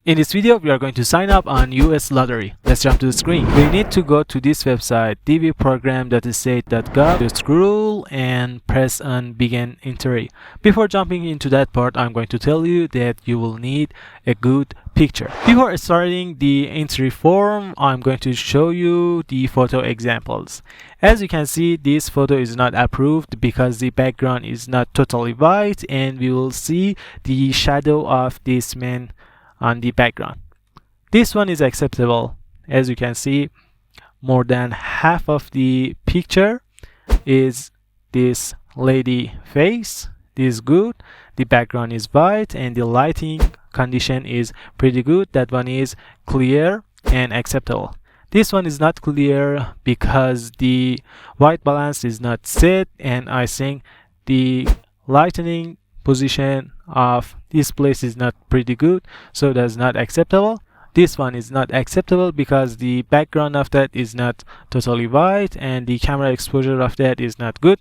In this video, we are going to sign up on US Lottery. Let's jump to the screen. We need to go to this website, dbprogram.state.gov, scroll and press on Begin Entry. Before jumping into that part, I'm going to tell you that you will need a good picture. Before starting the entry form, I'm going to show you the photo examples. As you can see, this photo is not approved because the background is not totally white, and we will see the shadow of this man on the background. This one is acceptable. As you can see, more than half of the picture is this lady face. This is good. The background is white and the lighting condition is pretty good. That one is clear and acceptable. This one is not clear because the white balance is not set, and I think the lightening position of this place is not pretty good, so that's not acceptable. This one is not acceptable because the background of that is not totally white and the camera exposure of that is not good.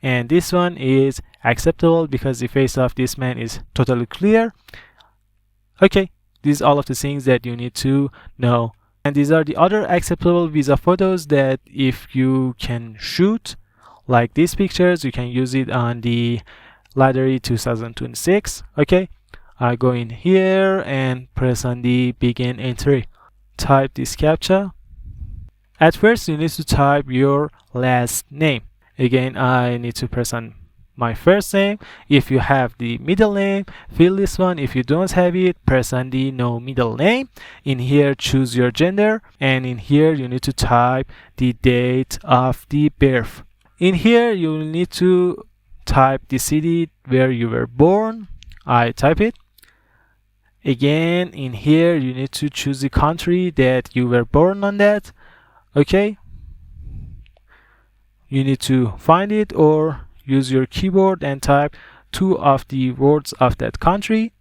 And this one is acceptable because the face of this man is totally clear. Okay, these are all of the things that you need to know. And these are the other acceptable visa photos that if you can shoot, like these pictures, you can use it on the Lottery 2026. Okay, I go in here and press on the Begin Entry. Type this captcha. At first, you need to type your last name. Again, I need to press on my first name. If you have the middle name, fill this one. If you don't have it, press on the no middle name. In here, choose your gender, and in here you need to type the date of the birth. In here, you will need to type the city where you were born. I type it. Again, in here you need to choose the country that you were born on that. Okay, you need to find it or use your keyboard and type two of the words of that country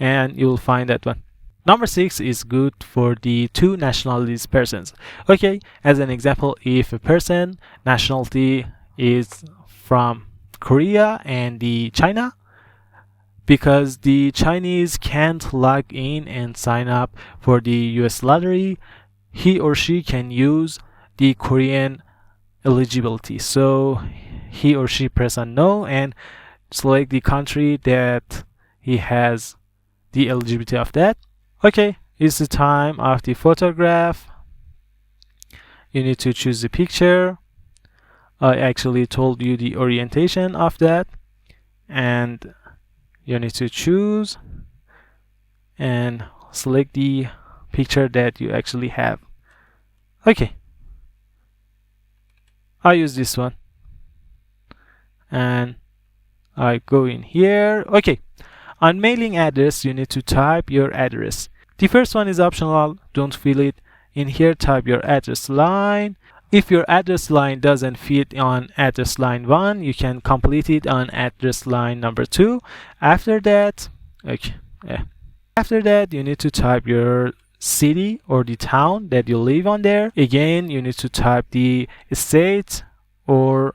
and you'll find that one. Number 6 is good for the two nationalities persons. Okay, as an example, if a person nationality is from Korea and the China, because the Chinese can't log in and sign up for the US lottery, he or she can use the Korean eligibility. So he or she press on no and select the country that he has the eligibility of that. Okay, it's the time of the photograph. You need to choose the picture. I actually told you the orientation of that, and you need to choose and select the picture that you actually have. Okay, I use this one and I go in here. Okay, on mailing address you need to type your address. The first one is optional, don't fill it. In here type your address line. If your address line doesn't fit on address line 1, you can complete it on address line number 2. After that, after that, you need to type your city or the town that you live on there. Again, you need to type the state or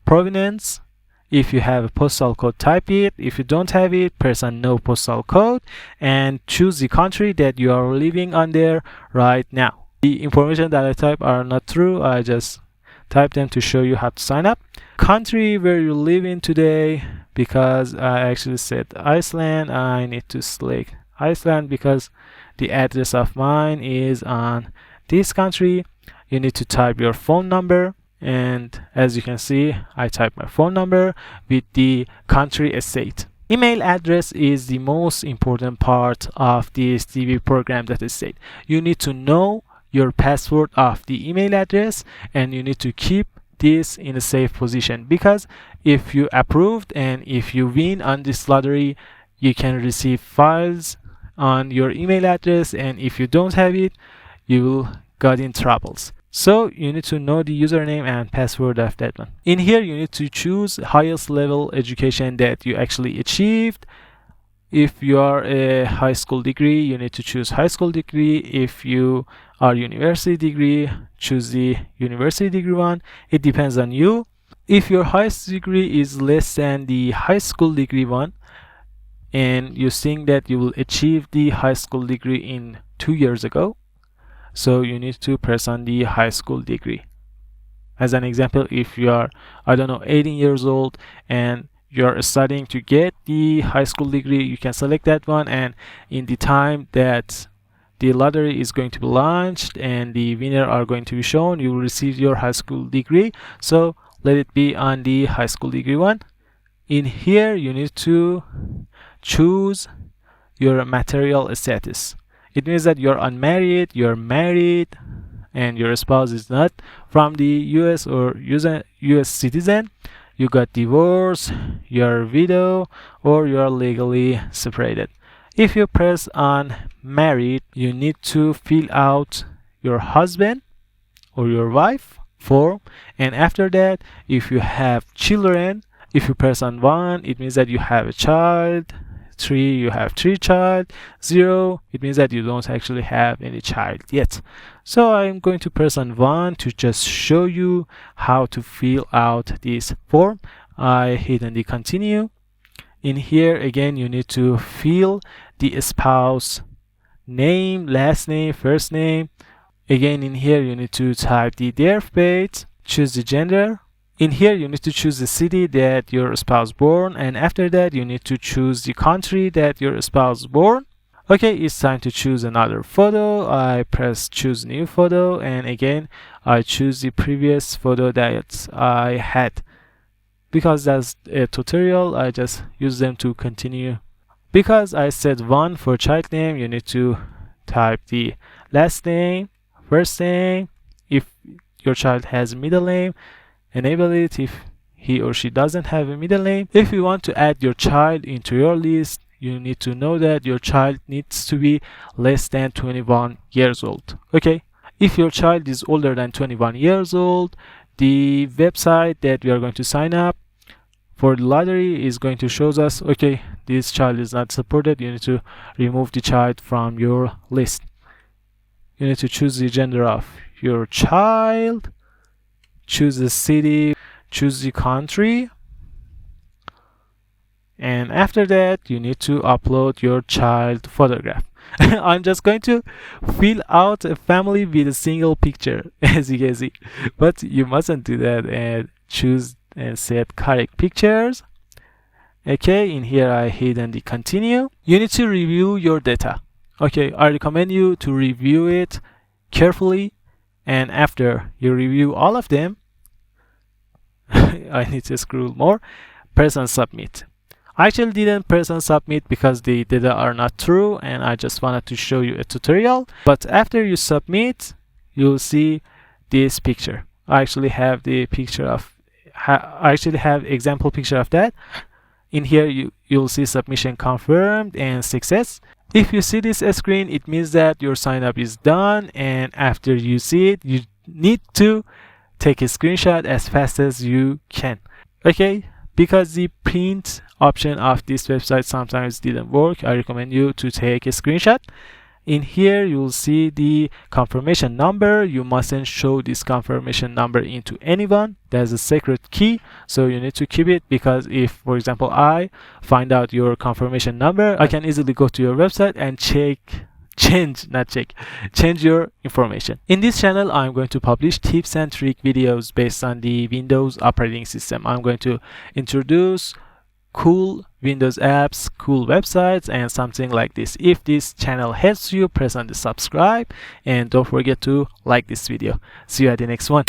provenance. If you have a postal code, type it. If you don't have it, press on no postal code and choose the country that you are living on there right now. The information that I type are not true. I just type them to show you how to sign up. Country where you live in today, because I actually said Iceland, I need to select Iceland because the address of mine is on this country. You need to type your phone number, and as you can see, I type my phone number with the country state. Email address is the most important part of this TV program that is state. You need to know your password of the email address and you need to keep this in a safe position, because if you approved and if you win on this lottery, you can receive files on your email address, and if you don't have it, you will get in troubles. So you need to know the username and password of that one. In here you need to choose highest level education that you actually achieved. If you are a high school degree, you need to choose high school degree. If you are university degree, choose the university degree one. It depends on you. If your highest degree is less than the high school degree one, and you think that you will achieve the high school degree in 2 years ago, so you need to press on the high school degree. As an example, if you are, I don't know, 18 years old and you're studying to get the high school degree, you can select that one, and in the time that the lottery is going to be launched and the winner are going to be shown, you will receive your high school degree. So let it be on the high school degree one. In here you need to choose your material status. It means that you're unmarried, you're married, and your spouse is not from the US or US citizen. You got divorced, you're widow, or you're legally separated. If you press on married, you need to fill out your husband or your wife form, and after that, if you have children, if you press on 1, it means that you have a child. 3, you have 3 child. 0, it means that you don't actually have any child yet. So I'm going to press on 1 to just show you how to fill out this form. I hit on the continue. In here again, you need to fill the spouse name, last name, first name. Again, in here you need to type the birthday, choose the gender. In here you need to choose the city that your spouse born, and after that you need to choose the country that your spouse born. Okay, it's time to choose another photo. I press choose new photo, and again I choose the previous photo that I had. Because that's a tutorial, I just use them to continue. Because I said 1 for child name, you need to type the last name, first name. If your child has a middle name, enable it if he or she doesn't have a middle name. If you want to add your child into your list, you need to know that your child needs to be less than 21 years old. Okay, if your child is older than 21 years old, the website that we are going to sign up for the lottery is going to show us, okay, this child is not supported. You need to remove the child from your list. You need to choose the gender of your child, choose the city, choose the country, and after that you need to upload your child photograph. I'm just going to fill out a family with a single picture, as you can see, but you mustn't do that, and choose and set correct pictures. Okay, in here I hit on the continue. You need to review your data. Okay, I recommend you to review it carefully, and after you review all of them, I need to scroll more, press on submit. I actually didn't press on submit because the data are not true, and I just wanted to show you a tutorial. But after you submit, you'll see this picture. I actually have the picture of I actually have example picture of that. In here you'll see submission confirmed and success. If you see this screen, it means that your sign up is done, and after you see it, you need to take a screenshot as fast as you can. Okay, because the print option of this website sometimes didn't work, I recommend you to take a screenshot. In here you'll see the confirmation number. You mustn't show this confirmation number into anyone. There's a secret key, so you need to keep it, because if, for example, I find out your confirmation number, I can easily go to your website and change your information. In this channel, I'm going to publish tips and trick videos based on the Windows operating system. I'm going to introduce cool Windows apps, cool websites, and something like this. If this channel helps you, press on the subscribe, and don't forget to like this video. See you at the next one.